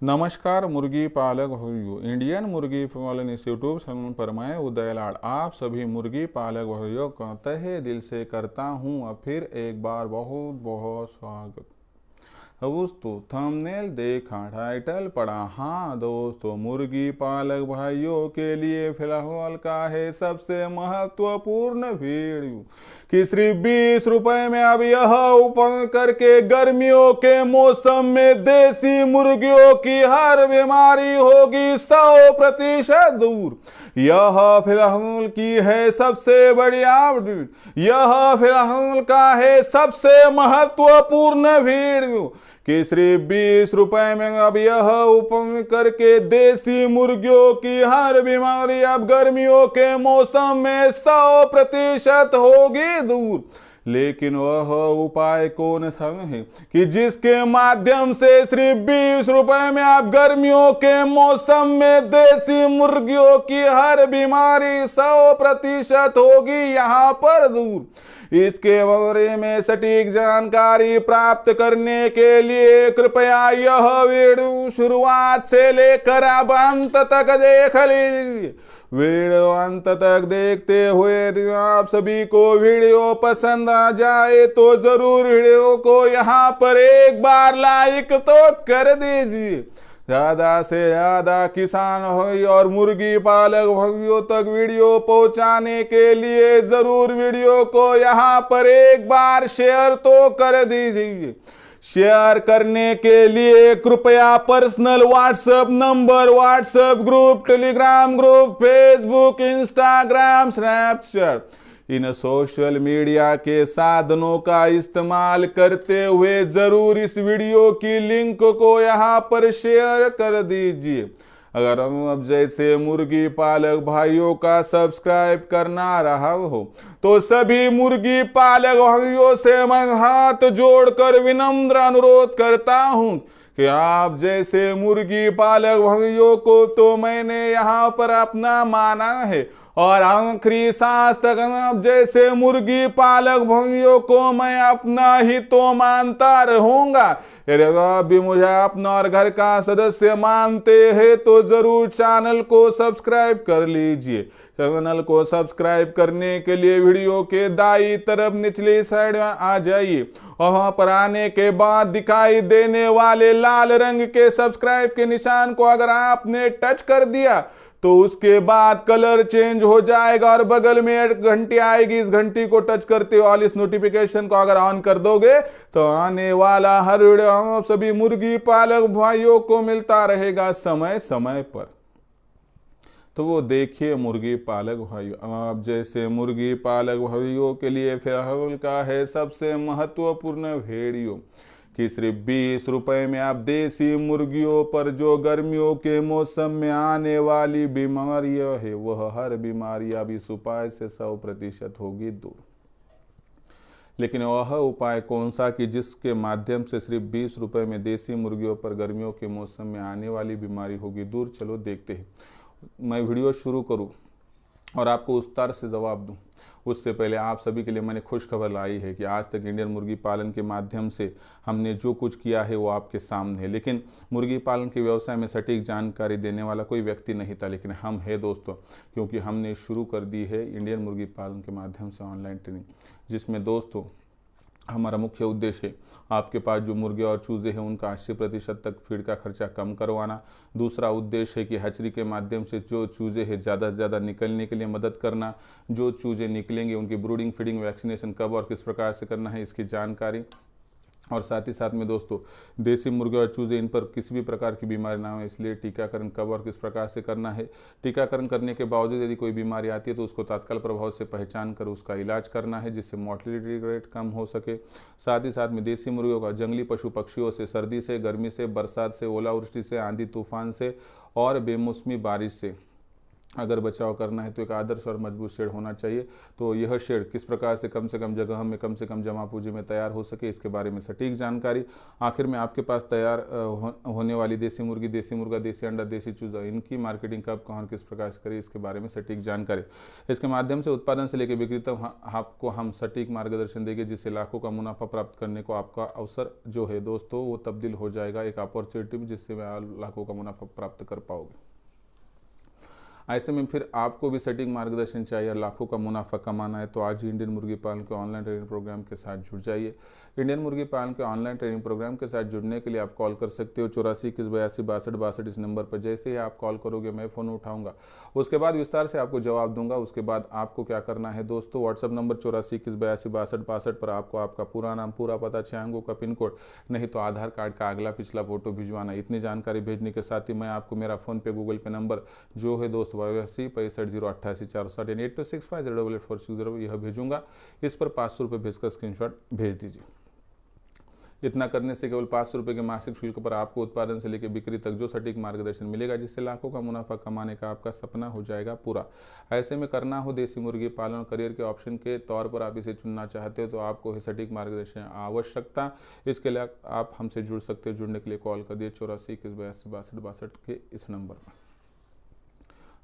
नमस्कार मुर्गी पालक भाइयों, इंडियन मुर्गी पालन इस यूट्यूब चैनल पर मैं उदय लाड आप सभी मुर्गी पालक भाइयों का तहे दिल से करता हूं। अब फिर एक बार बहुत बहुत स्वागत। दोस्तों थंबनेल देखा, टाइटल पढ़ा। हाँ दोस्तों, मुर्गी पालक भाइयों के लिए फिलहाल का है सबसे महत्वपूर्ण वीडियो कि सिर्फ 20 रुपए में अब यह ओपन करके गर्मियों के मौसम में देसी मुर्गियों की हर बीमारी होगी 100% दूर। यह फिलहाल की है सबसे बड़ी अपडेट, यह फिलहाल का है सबसे महत्वपूर्ण वीडियो कि सिर्फ 20 रुपए में अब यह ओपन करके देसी मुर्गियों की हर बीमारी अब गर्मियों के मौसम में 100% होगी दूर। लेकिन वह उपाय कौन सा है कि जिसके माध्यम से सिर्फ 20 रुपए में आप गर्मियों के मौसम में देसी मुर्गियों की हर बीमारी 100% होगी यहाँ पर दूर। इसके बारे में सटीक जानकारी प्राप्त करने के लिए कृपया यह वीडियो शुरुआत से लेकर अब अंत तक देख लीजिए। वीडियो अंत तक देखते हुए यदि आप सभी को वीडियो पसंद आ जाए तो जरूर वीडियो को यहाँ पर एक बार लाइक तो कर दीजिए। ज्यादा से ज्यादा किसान और मुर्गी पालक भाइयों तक वीडियो पहुंचाने के लिए जरूर वीडियो को यहाँ पर एक बार शेयर तो कर दीजिए। शेयर करने के लिए कृपया personal WhatsApp number, WhatsApp group, telegram group, Facebook, Instagram, Snapchat इन सोशल मीडिया के साधनों का इस्तेमाल करते हुए जरूर इस वीडियो की लिंक को यहाँ पर शेयर कर दीजिए। अगर हम अब जैसे मुर्गी पालक भाइयों का सब्सक्राइब करना रहा हो तो सभी मुर्गी पालक भाइयों से मैं हाथ जोड़कर विनम्र अनुरोध करता हूं कि आप जैसे मुर्गी पालक भाइयों को तो मैंने यहाँ पर अपना माना है और आखिरी सांस तक आप जैसे मुर्गी पालक भाइयों को मैं अपना ही तो मानता रहूंगा। यदि आप भी मुझे अपना और घर का सदस्य मानते हैं तो जरूर चैनल को सब्सक्राइब कर लीजिए। चैनल को सब्सक्राइब करने के लिए वीडियो के दाईं तरफ निचली साइड में आ जाइए। वहां पर आने के बाद दिखाई देने वाले लाल रंग के सब्सक्राइब के निशान को अगर आपने टच कर दिया तो उसके बाद कलर चेंज हो जाएगा और बगल में एक घंटी आएगी। इस घंटी को टच करते हुए इस नोटिफिकेशन को अगर ऑन कर दोगे तो आने वाला हर वीडियो हम सभी मुर्गी पालक भाइयों को मिलता रहेगा समय समय पर। तो वो देखिए मुर्गी पालक भाइयों, आप जैसे मुर्गी पालक भाइयों के लिए फिलहाल का है सबसे महत्वपूर्ण वीडियो कि सिर्फ 20 रुपए में आप देसी मुर्गियों पर जो गर्मियों के मौसम में आने वाली बीमारियां है वह हर बीमारी अब इस उपाय से 100% होगी दूर। लेकिन वह उपाय कौन सा कि जिसके माध्यम से सिर्फ 20 रुपए में देसी मुर्गियों पर गर्मियों के मौसम में आने वाली बीमारी होगी दूर। चलो देखते हैं। मैं वीडियो शुरू करूं और आपको उस्तार से जवाब दूं उससे पहले आप सभी के लिए मैंने खुशखबर लाई है कि आज तक इंडियन मुर्गी पालन के माध्यम से हमने जो कुछ किया है वो आपके सामने है। लेकिन मुर्गी पालन के व्यवसाय में सटीक जानकारी देने वाला कोई व्यक्ति नहीं था, लेकिन हम है दोस्तों, क्योंकि हमने शुरू कर दी है इंडियन मुर्गी पालन के माध्यम से ऑनलाइन ट्रेनिंग, जिसमें दोस्तों हमारा मुख्य उद्देश्य है आपके पास जो मुर्गे और चूजे हैं उनका 80% तक फीड का खर्चा कम करवाना। दूसरा उद्देश्य है कि हैचरी के माध्यम से जो चूजे हैं ज़्यादा से ज़्यादा निकलने के लिए मदद करना। जो चूजे निकलेंगे उनकी ब्रूडिंग, फीडिंग, वैक्सीनेशन कब और किस प्रकार से करना है इसकी जानकारी। और साथ ही साथ में दोस्तों देसी मुर्गे और चूजे इन पर किसी भी प्रकार की बीमारी ना हो इसलिए टीकाकरण कब और किस प्रकार से करना है। टीकाकरण करने के बावजूद यदि कोई बीमारी आती है तो उसको तत्काल प्रभाव से पहचान कर उसका इलाज करना है जिससे मोर्टेलिटी रेट कम हो सके। साथ ही साथ में देसी मुर्गियों का जंगली पशु पक्षियों से, सर्दी से, गर्मी से, बरसात से, ओलावृष्टि से, आंधी तूफान से और बेमौसमी बारिश से अगर बचाव करना है तो एक आदर्श और मजबूत शेड होना चाहिए। तो यह शेड किस प्रकार से कम जगह में कम से कम जमा पूंजी में तैयार हो सके, इसके बारे में सटीक जानकारी। आखिर में आपके पास तैयार होने वाली देसी मुर्गी, देसी मुर्गा, देसी अंडा, देसी चूजा, इनकी मार्केटिंग कब, कहाँ, किस प्रकार से करें, इसके बारे में सटीक जानकारी। इसके माध्यम से उत्पादन से लेकर बिक्री तक आपको हम सटीक मार्गदर्शन देंगे, जिससे लाखों का मुनाफा प्राप्त करने को आपका अवसर जो है दोस्तों वो तब्दील हो जाएगा एक अपॉर्चुनिटी में, जिससे आप लाखों का मुनाफा प्राप्त कर पाओगे। ऐसे में फिर आपको भी सटीक मार्गदर्शन चाहिए और लाखों का मुनाफा कमाना है तो आज ही इंडियन मुर्गी पालन के ऑनलाइन ट्रेनिंग प्रोग्राम के साथ जुड़ जाइए। इंडियन मुर्गी पालन के ऑनलाइन ट्रेनिंग प्रोग्राम के साथ जुड़ने के लिए आप कॉल कर सकते हो 84 21 82 62 62। इस नंबर पर जैसे ही आप कॉल करोगे मैं फ़ोन उठाऊंगा, उसके बाद विस्तार से आपको जवाब दूंगा। उसके बाद आपको क्या करना है दोस्तों, व्हाट्सअप नंबर 84 21 82 62 62 पर आपको आपका पूरा नाम, पूरा पता, 6 अंकों का पिन कोड, नहीं तो आधार कार्ड का अगला पिछला फोटो भिजवाना। इतनी जानकारी भेजने के साथ ही मैं आपको मेरा फ़ोन पे, गूगल पे नंबर जो है दोस्त 82 65 088 460 यानी 8265088460 यह भेजूंगा। इस पर 500 रुपये भेजकर स्क्रीनशॉट भेज दीजिए। इतना करने से केवल 500 रुपये के मासिक शुल्क पर आपको उत्पादन से लेकर बिक्री तक जो सटीक मार्गदर्शन मिलेगा, जिससे लाखों का मुनाफा कमाने का आपका सपना हो जाएगा पूरा। ऐसे में करना हो देसी मुर्गी पालन करियर के ऑप्शन के तौर पर आप इसे चुनना चाहते हो तो आपको है सटीक मार्गदर्शन आवश्यकता। इसके लिए आप हमसे जुड़ सकते हो। जुड़ने के लिए कॉल कर दिए 84 21 82 62 62 के इस नंबर पर।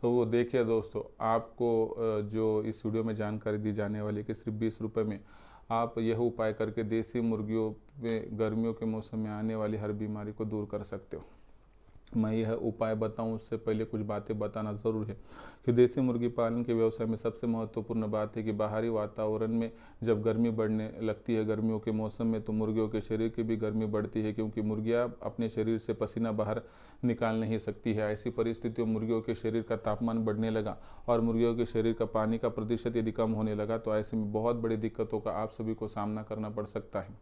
तो वो देखिए दोस्तों, आपको जो इस वीडियो में जानकारी दी जाने वाली है कि सिर्फ 20 रुपये में आप यह उपाय करके देसी मुर्गियों में गर्मियों के मौसम में आने वाली हर बीमारी को दूर कर सकते हो। मैं यह उपाय बताऊं उससे पहले कुछ बातें बताना ज़रूर है कि देसी मुर्गी पालन के व्यवसाय में सबसे महत्वपूर्ण बात है कि बाहरी वातावरण में जब गर्मी बढ़ने लगती है गर्मियों के मौसम में, तो मुर्गियों के शरीर की भी गर्मी बढ़ती है, क्योंकि मुर्गियां अपने शरीर से पसीना बाहर निकाल नहीं सकती है। ऐसी परिस्थितियों में मुर्गियों के शरीर का तापमान बढ़ने लगा और मुर्गियों के शरीर का पानी का प्रतिशत यदि कम होने लगा तो ऐसे में बहुत बड़ी दिक्कतों का आप सभी को सामना करना पड़ सकता है।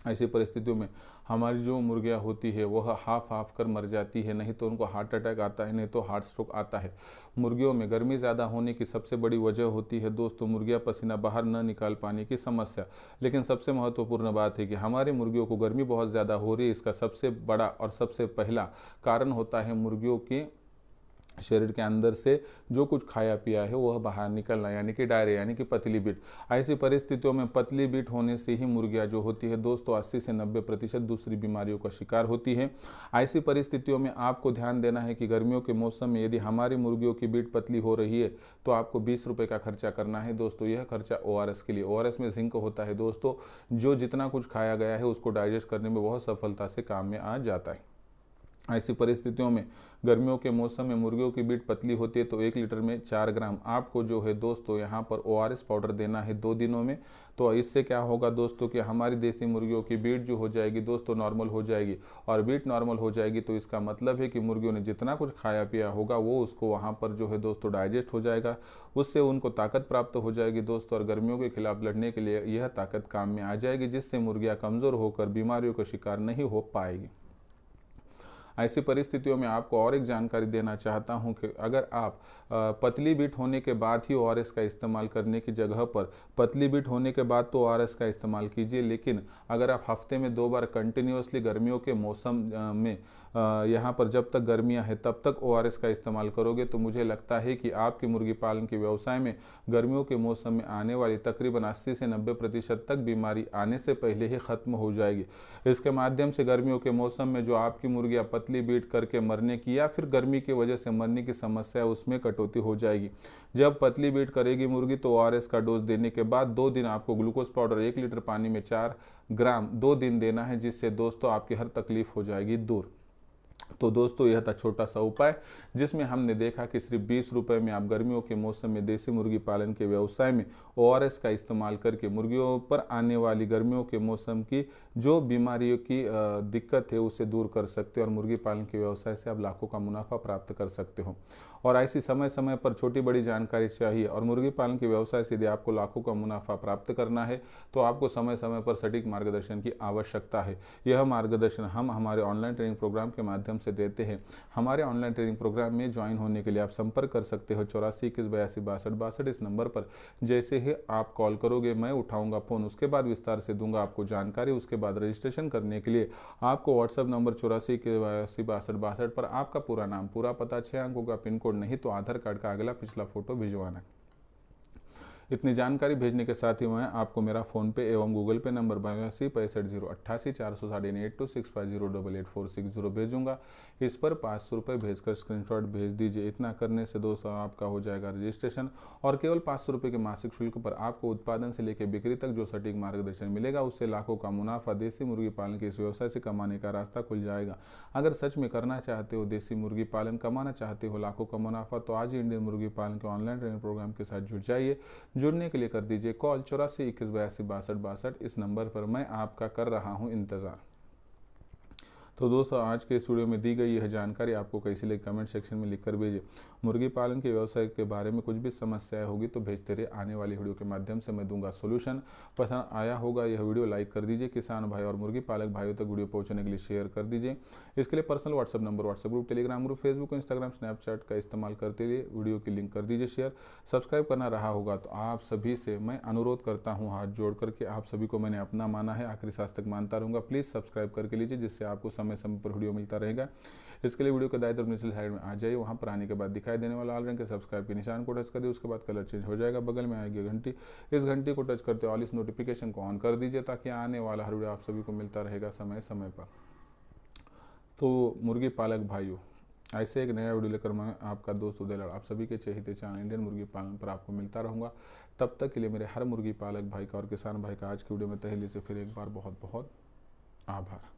ऐसी परिस्थितियों में हमारी जो मुर्गियां होती है वह हाफ कर मर जाती है, नहीं तो उनको हार्ट अटैक आता है, नहीं तो हार्ट स्ट्रोक आता है। मुर्गियों में गर्मी ज़्यादा होने की सबसे बड़ी वजह होती है दोस्तों मुर्गियां पसीना बाहर न निकाल पाने की समस्या। लेकिन सबसे महत्वपूर्ण बात है कि हमारी मुर्गियों को गर्मी बहुत ज़्यादा हो रही है, इसका सबसे बड़ा और सबसे पहला कारण होता है मुर्गियों की शरीर के अंदर से जो कुछ खाया पिया है वह बाहर निकलना, यानी कि डायरिया, यानी कि पतली बीट। ऐसी परिस्थितियों में पतली बीट होने से ही मुर्गियां जो होती है दोस्तों 80 से 90% दूसरी बीमारियों का शिकार होती है। ऐसी परिस्थितियों में आपको ध्यान देना है कि गर्मियों के मौसम में यदि हमारी मुर्गियों की बीट पतली हो रही है तो आपको 20 रुपये का खर्चा करना है दोस्तों। यह खर्चा ORS के लिए। ORS में जिंक होता है दोस्तों, जो जितना कुछ खाया गया है उसको डाइजेस्ट करने में बहुत सफलता से काम में आ जाता है। ऐसी परिस्थितियों में गर्मियों के मौसम में मुर्गियों की बीट पतली होती है तो 1 लीटर में 4 ग्राम आपको जो है दोस्तों यहाँ पर ORS पाउडर देना है 2 दिनों में। तो इससे क्या होगा दोस्तों कि हमारी देसी मुर्गियों की बीट जो हो जाएगी दोस्तों नॉर्मल हो जाएगी, और बीट नॉर्मल हो जाएगी तो इसका मतलब है कि मुर्गियों ने जितना कुछ खाया पिया होगा वो उसको वहाँ पर जो है दोस्तों डाइजेस्ट हो जाएगा, उससे उनको ताकत प्राप्त हो जाएगी दोस्तों, और गर्मियों के खिलाफ लड़ने के लिए यह ताकत काम में आ जाएगी, जिससे मुर्गियाँ कमज़ोर होकर बीमारियों का शिकार नहीं हो पाएगी। ऐसी परिस्थितियों में आपको और एक जानकारी देना चाहता हूं कि अगर आप पतली बीट होने के बाद ही ORS का इस्तेमाल करने की जगह पर पतली बीट होने के बाद तो ORS का इस्तेमाल कीजिए, लेकिन अगर आप हफ्ते में 2 बार कंटिन्यूसली गर्मियों के मौसम में यहाँ पर जब तक गर्मियाँ हैं तब तक ORS का इस्तेमाल करोगे तो मुझे लगता है कि आपके मुर्गी पालन के व्यवसाय में गर्मियों के मौसम में आने वाली तकरीबन 80 से 90% तक बीमारी आने से पहले ही ख़त्म हो जाएगी। इसके माध्यम से गर्मियों के मौसम में जो आपकी मुर्गियाँ पतली बीट करके मरने की या फिर गर्मी की वजह से मरने की समस्या है उसमें कटौती हो जाएगी। जब पतली बीट करेगी मुर्गी तो ORS का डोज देने के बाद 2 दिन आपको ग्लूकोज पाउडर 1 लीटर पानी में 4 ग्राम 2 दिन देना है, जिससे दोस्तों आपकी हर तकलीफ हो जाएगी दूर। तो दोस्तों यह था छोटा सा उपाय जिसमें हमने देखा कि सिर्फ 20 रुपये में आप गर्मियों के मौसम में देसी मुर्गी पालन के व्यवसाय में ORS का इस्तेमाल करके मुर्गियों पर आने वाली गर्मियों के मौसम की जो बीमारियों की दिक्कत है उसे दूर कर सकते हो और मुर्गी पालन के व्यवसाय से आप लाखों का मुनाफा प्राप्त कर सकते हो। और ऐसी समय समय पर छोटी बड़ी जानकारी चाहिए और मुर्गी पालन के व्यवसाय से यदि आपको लाखों का मुनाफा प्राप्त करना है तो आपको समय समय पर सटीक मार्गदर्शन की आवश्यकता है। यह मार्गदर्शन हम हमारे ऑनलाइन ट्रेनिंग प्रोग्राम के माध्यम माध्यम से देते हैं। हमारे ऑनलाइन ट्रेनिंग प्रोग्राम में ज्वाइन होने के लिए आप संपर्क कर सकते हो 84 21 82 62 62 इस नंबर पर। जैसे ही आप कॉल करोगे मैं उठाऊंगा फ़ोन, उसके बाद विस्तार से दूंगा आपको जानकारी। उसके बाद रजिस्ट्रेशन करने के लिए आपको व्हाट्सएप नंबर 84 21 82 62 62 पर आपका पूरा नाम, पूरा पता, 6 अंकों का पिन कोड, नहीं तो आधार कार्ड का अगला पिछला फोटो भिजवाना है। इतनी जानकारी भेजने के साथ ही मैं आपको मेरा फ़ोनपे एवं गूगल पे नंबर 82 65 088 488 भेजूंगा। इस पर 500 रुपये भेजकर स्क्रीनशॉट भेज दीजिए। इतना करने से दोस्तों आपका हो जाएगा रजिस्ट्रेशन और केवल 500 रुपये के मासिक शुल्क पर आपको उत्पादन से लेकर बिक्री तक जो सटीक मार्गदर्शन मिलेगा, उससे लाखों का मुनाफा देसी मुर्गी पालन के इस व्यवसाय से कमाने का रास्ता खुल जाएगा। अगर सच में करना चाहते हो देसी मुर्गी पालन, कमाना चाहते हो लाखों का मुनाफा, तो आज ही इंडियन मुर्गी पालन के ऑनलाइन ट्रेनिंग प्रोग्राम के साथ जुड़ जाइए। जुड़ने के लिए कर दीजिए कॉल 84 21 82 62 इस नंबर पर। मैं आपका कर रहा हूं इंतज़ार। तो दोस्तों आज के इस वीडियो में दी गई यह जानकारी आपको कैसी लगी कमेंट सेक्शन में लिखकर भेजिए। मुर्गी पालन के व्यवसाय के बारे में कुछ भी समस्याएं होगी तो भेजते रहिए, आने वाली वीडियो के माध्यम से मैं दूंगा सोल्यूशन। पसंद आया होगा यह वीडियो लाइक कर दीजिए, किसान भाई और मुर्गी पालक भाइयों तक वीडियो पहुंचने के लिए शेयर कर दीजिए। इसके लिए personal WhatsApp number, WhatsApp group, telegram group, Facebook, Instagram, Snapchat का इस्तेमाल करते हुए वीडियो की लिंक कर दीजिए शेयर। सब्सक्राइब करना रहा होगा तो आप सभी से मैं अनुरोध करता हूँ हाथ जोड़ करके, आप सभी को मैंने अपना माना है, आखिरी सांस तक मानता रहूँगा। प्लीज़ सब्सक्राइब करके लीजिए जिससे आपको समय समय पर वीडियो मिलता रहेगा। इसके लिए वीडियो के दाएं तरफ निचली साइड में आ जाइए, वहां पर आने के बाद दिखाई देने वाला लाल रंग के सब्सक्राइब के निशान को टच करिए। उसके बाद कलर चेंज हो जाएगा, बगल में आएगी घंटी, इस घंटी को टच करते ऑल इस नोटिफिकेशन को ऑन कर दीजिए ताकि आने वाला हर वीडियो आप सभी को मिलता रहेगा समय समय पर। तो मुर्गी पालक भाइयों, ऐसे एक नया वीडियो लेकर मैं आपका दोस्त उदय लाड़ आप सभी के चहेते चैनल इंडियन मुर्गी पालन पर आपको मिलता रहूँगा। तब तक के लिए मेरे हर मुर्गी पालक भाई का और किसान भाई का आज की वीडियो में तहेली से फिर एक बार बहुत बहुत आभार।